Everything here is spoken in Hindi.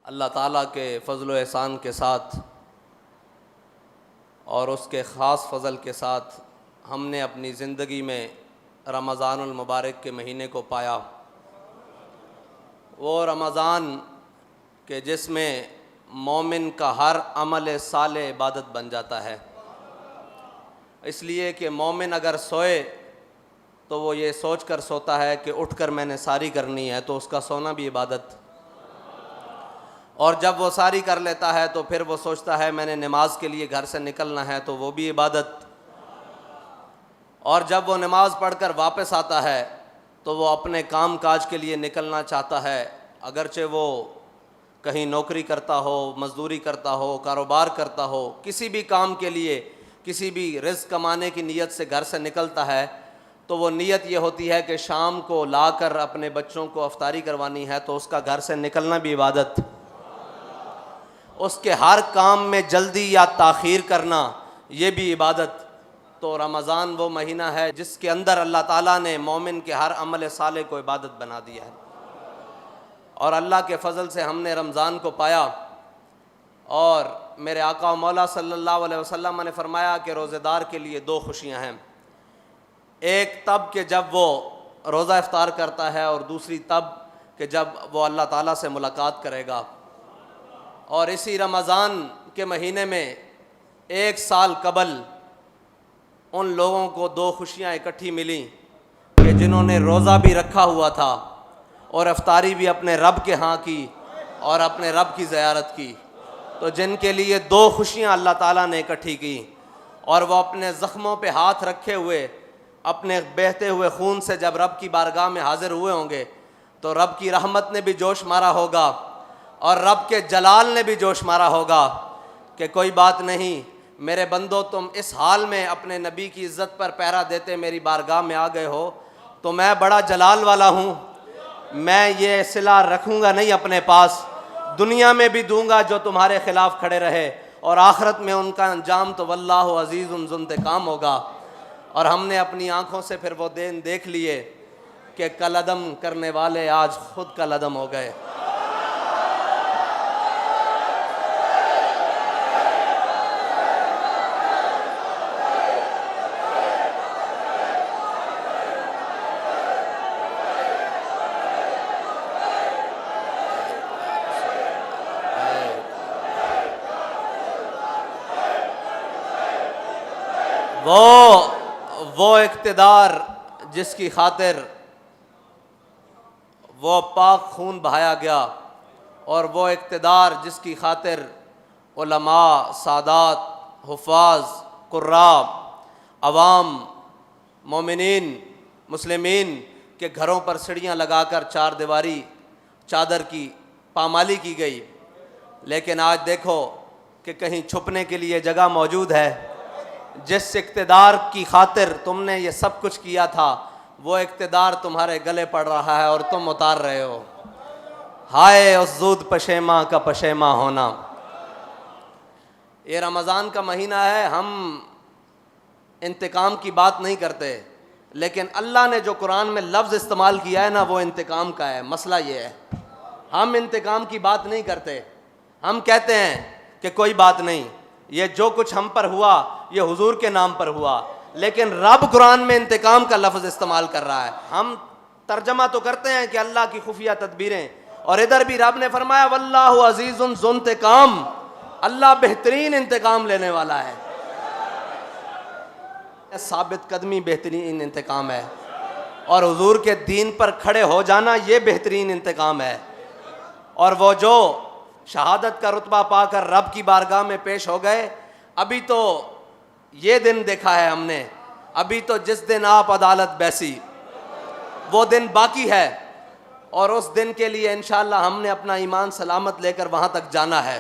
अल्लाह ताला के फ़ज़ल व एहसान के साथ और उसके ख़ास फ़ज़ल के साथ हमने अपनी ज़िंदगी में रमज़ानुल मुबारक के महीने को पाया। वो रमज़ान के जिसमें मोमिन का हर अमल साले इबादत बन जाता है, इसलिए कि मोमिन अगर सोए तो वो ये सोच कर सोता है कि उठकर मैंने सारी करनी है, तो उसका सोना भी इबादत। और जब वो सारी कर लेता है तो फिर वो सोचता है मैंने नमाज के लिए घर से निकलना है, तो वो भी इबादत। और जब वो नमाज पढ़कर वापस आता है तो वो अपने काम काज के लिए निकलना चाहता है, अगरचे वो कहीं नौकरी करता हो, मज़दूरी करता हो, कारोबार करता हो, किसी भी काम के लिए, किसी भी रिज़्क़ कमाने की नीयत से घर से निकलता है, तो वो नीयत ये होती है कि शाम को लाकर अपने बच्चों को अफ्तारी करवानी है, तो उसका घर से निकलना भी इबादत। उसके हर काम में जल्दी या ताख़ीर करना ये भी इबादत। तो रमज़ान वो महीना है जिसके अंदर अल्लाह ताला ने मोमिन के हर अमल साले को इबादत बना दिया है। और अल्लाह के फ़ज़ल से हमने रमज़ान को पाया। और मेरे आका व मौला सल्लल्लाहु अलैहि वसल्लम ने फ़रमाया कि रोज़ेदार के लिए दो खुशियाँ हैं, एक तब कि जब वो रोज़ा इफ्तार करता है, और दूसरी तब कि जब वो अल्लाह ताला से मुलाकात करेगा। और इसी रमज़ान के महीने में एक साल कबल उन लोगों को दो खुशियाँ इकट्ठी मिली कि जिन्होंने रोज़ा भी रखा हुआ था और इफ्तारी भी अपने रब के यहाँ की और अपने रब की ज़ियारत की। तो जिनके लिए दो खुशियाँ अल्लाह ताला ने इकट्ठी की, और वह अपने ज़ख्मों पे हाथ रखे हुए अपने बहते हुए खून से जब रब की बारगाह में हाज़िर हुए होंगे, तो रब की रहमत ने भी जोश मारा होगा और रब के जलाल ने भी जोश मारा होगा कि कोई बात नहीं मेरे बंदो, तुम इस हाल में अपने नबी की इज़्ज़त पर पहरा देते मेरी बारगाह में आ गए हो, तो मैं बड़ा जलाल वाला हूँ, मैं ये सिला रखूँगा नहीं अपने पास, दुनिया में भी दूँगा जो तुम्हारे ख़िलाफ़ खड़े रहे, और आखिरत में उनका अंजाम तो वल्लाहु अज़ीज़ुन ज़ुंतिक़ाम होगा। और हमने अपनी आँखों से फिर वो दिन देख लिए कि कलअदम करने वाले आज खुद कलअदम हो गए। वो इक़्तिदार जिसकी खातिर वो पाक खून बहाया गया, और वो इक़्तिदार जिसकी खातिर उलमा, सादात, हुफ़ाज़, कुर्राब, अवाम, मोमिनीन, मुस्लिमीन के घरों पर सीढ़ियाँ लगाकर चार दीवारी चादर की पामाली की गई। लेकिन आज देखो कि कहीं छुपने के लिए जगह मौजूद है। जिस इक़्तिदार की खातिर तुमने ये सब कुछ किया था, वो इक़्तिदार तुम्हारे गले पड़ रहा है और तुम उतार रहे हो। हाय उस ज़ूद पशेमा का पशेमा होना। ये रमज़ान का महीना है, हम इंतकाम की बात नहीं करते, लेकिन अल्लाह ने जो कुरान में लफ्ज़ इस्तेमाल किया है ना, वो इंतकाम का है। मसला ये है, हम इंतकाम की बात नहीं करते। हम कहते हैं कि कोई बात नहीं, ये जो कुछ हम पर हुआ ये हुजूर के नाम पर हुआ, लेकिन रब कुरान में इंतकाम का लफ्ज़ इस्तेमाल कर रहा है। हम तर्जमा तो करते हैं कि अल्लाह की खुफिया तदबीरें, और इधर भी रब ने फरमाया वल्लाहु अज़ीज़ुन ज़ुंतिक़ाम, अल्लाह बेहतरीन इंतकाम लेने वाला है। साबित कदमी बेहतरीन इंतकाम है, और हुजूर के दीन पर खड़े हो जाना ये बेहतरीन इंतकाम है। और वो जो शहादत का रुतबा पाकर रब की बारगाह में पेश हो गए, अभी तो ये दिन देखा है हमने, अभी तो जिस दिन आप अदालत बैसी वो दिन बाकी है, और उस दिन के लिए इंशाअल्लाह हमने अपना ईमान सलामत लेकर वहाँ तक जाना है।